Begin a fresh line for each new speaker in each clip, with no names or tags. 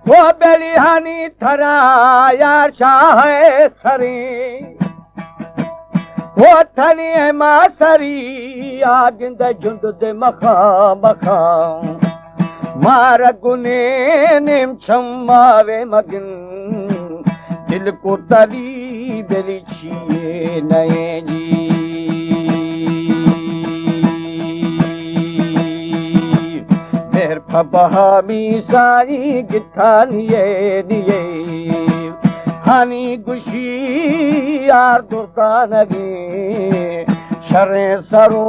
वो बेलिहानी थरा यार शाह सरी वो थनी है मासरी आगिंद झुंड दे मखा मखा मार गुने नेम छमावे मगिन दिल को तली बेली छिए नए जी फबहामी साई गिथानिये निये हानी गुशी यार दुर्दानगी शरे सरो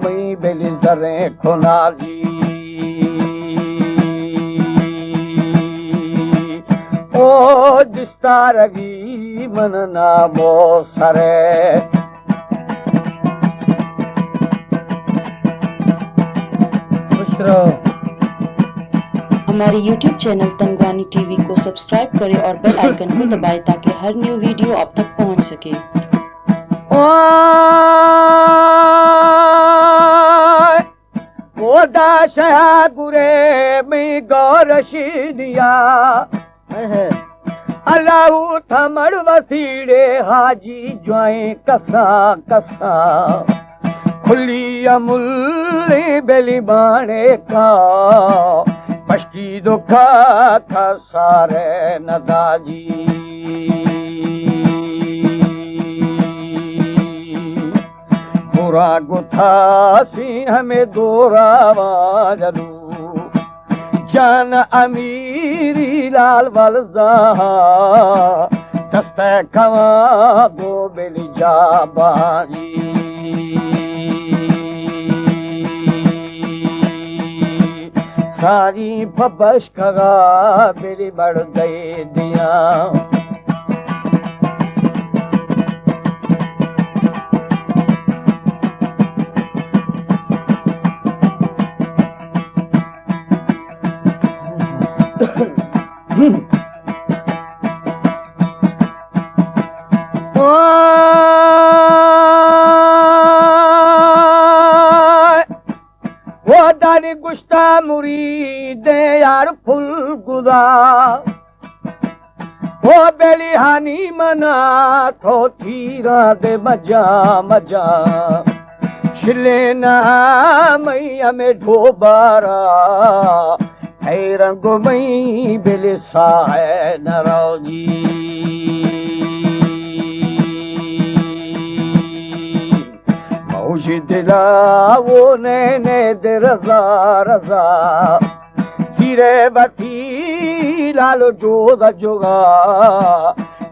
मई बेली जरे खुनाजी ओ जिस्तारगी मन नामो सरे खुश रहो।
हमारे YouTube चैनल तंगवानी टीवी को सब्सक्राइब करें और बेल आइकन को दबाएं ताकि हर न्यू वीडियो आप तक पहुंच सके।
ओ दाशया गुरे में गौरशीनिया अल्लाह थमड़ वसीड़े हाजी ज्वाएं कसा कसा खुली अमुल्ले बेली बाणे का पश्की दुखा था सारे नदाजी बुरा गुथा सी हमें दोरावा जलू जान अमीरी लाल वलजा दस्ते खवा दो बेली जाबाजी सारी बबश कगा मेरी बढ़ गए दिया वो दानी गुस्ता मुरीदे यार फुल गुदा वो बेलिहानी मना थो थीरा दे मजा मजा शिले ना मैया में ढोबारा है रंग मई बेले सा है नरौजी मौशी दिला वो नैने दे रजा रजा सिरे बती लालो जोदा जोगा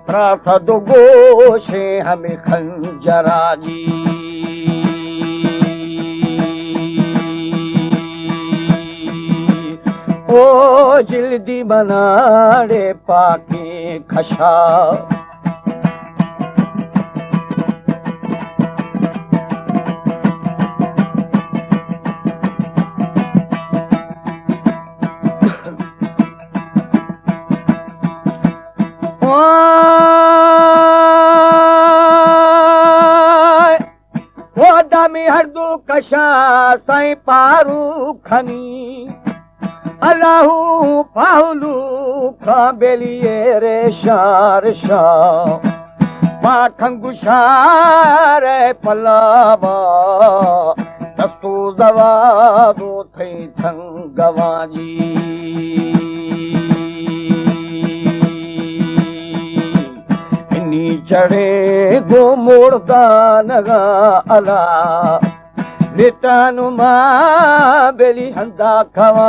प्राथ दो गोशे हमें खंजरा जी ओ जल्दी बनाड़े पाके खशा वो दामी हरदू कशा साई पारू खनी अल्लाहू पाहुलू खा बेलिए रे शार शाह पाखंगु शार पलावा दस्तू दवा दो थई थंगवाजी चढ़े गो मोड़दा नगा अला लेटानु मां बेली हंदा खवा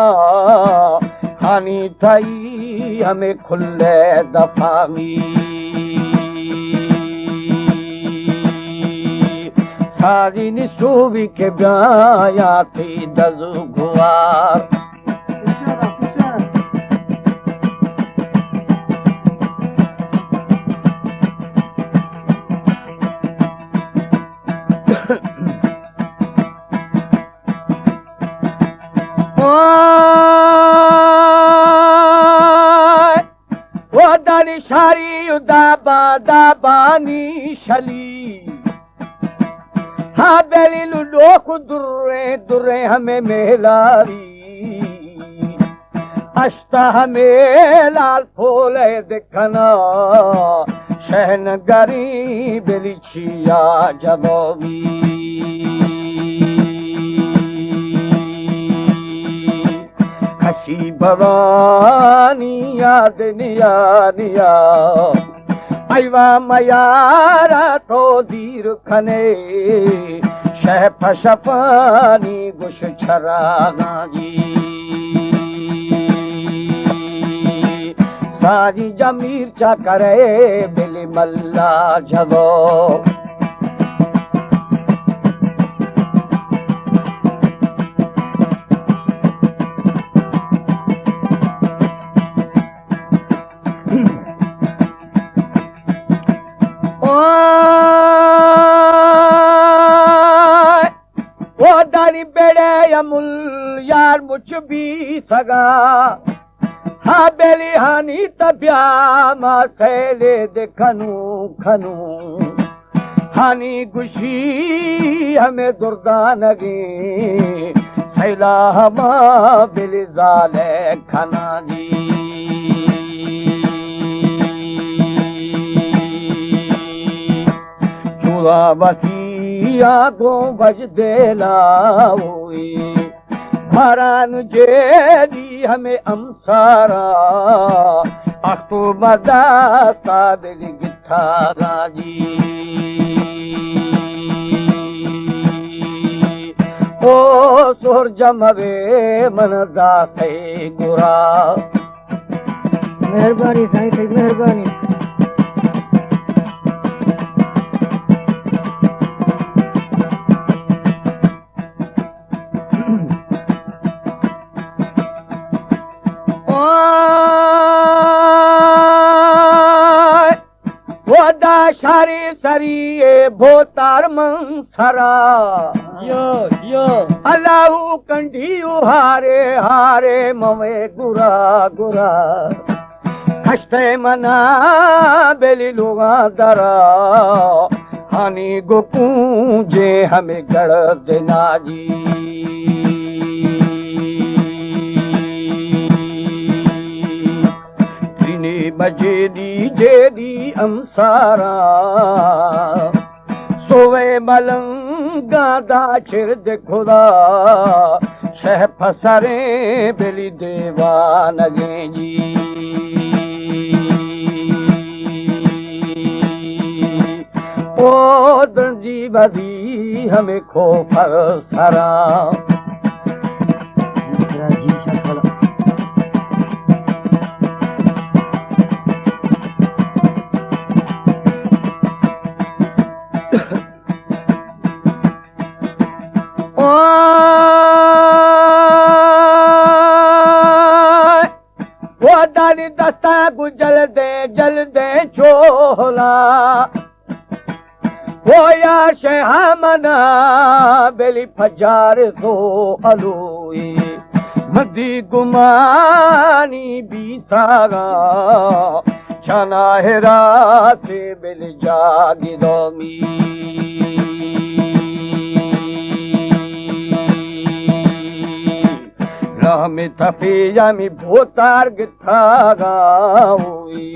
हानी थाई हमें खुले दफामी सारी निसूवी के ब्याया थी दजु गुआर वो दानी शारी दाबा दाबानी शली हाँ बेली लुडो को दुर्रे दुर्रे हमें मेलारी अष्टा हमें लाल फूले दिखना शहनगरी बेली छिया जबोवी खसी भवानी याद निया निया आईवा मयारा तो दीर खने शह फशपानी गुश छरागा जी सारी जमीर चा करे बिली मल्ला जगो वो दानी बेड़े यमुल यार मुझ भी सगा हाँ बेली हानी तब्या मा सैले दे खनू खनू हानी गुशी हमें दुर्दानगे सैला हमा बेली जाले खना जी चूड़ा बती आगों बज देला मरान जेदी हमें अमसारा अख्तु मदास्ता दिली गिथा गाजी ओ सोर जमवे मन दाते गुरा
मेहरबानी साईं साईं मेहरबानी
शारी सरिये भोतार मंसरा
यो यो
अल्लाहू कंढियू हारे हारे मवे गुरा गुरा खस्ते मना बेली लोगा दरा हानी गोपूजे हमें गड़ देना जी मजेदी जेदी अमसारा सोवे मलंगा दा चिर दे खुदा शह फसरे बेली देवानगे जी ओ दर्जी बदी हमें खो फसरा दानी दस्ता गुजल दे चोला वो या शहमना बेली फजार तो अलूई मदी गुमानी बीतागा छना हेरा से बेली जागी दोमी में तफिया में भोतार गिथा गाऊई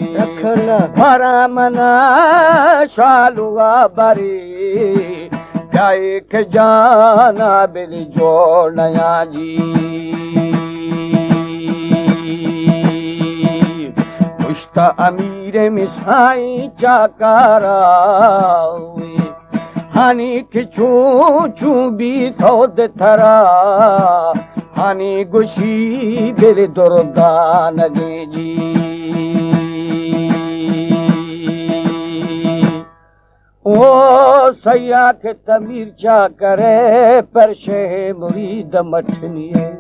भरा मना शालुआ बरी गाय के जाना बिल जोड़ नया जी पुश्ता अमीर मिसाई चाकारा हानी खिचू चू भी थो दे थरा हानी गुशी बेरे दुर्दानगे जी ओ सैया के तमीर चा करे पर शे मुरीद मठनिए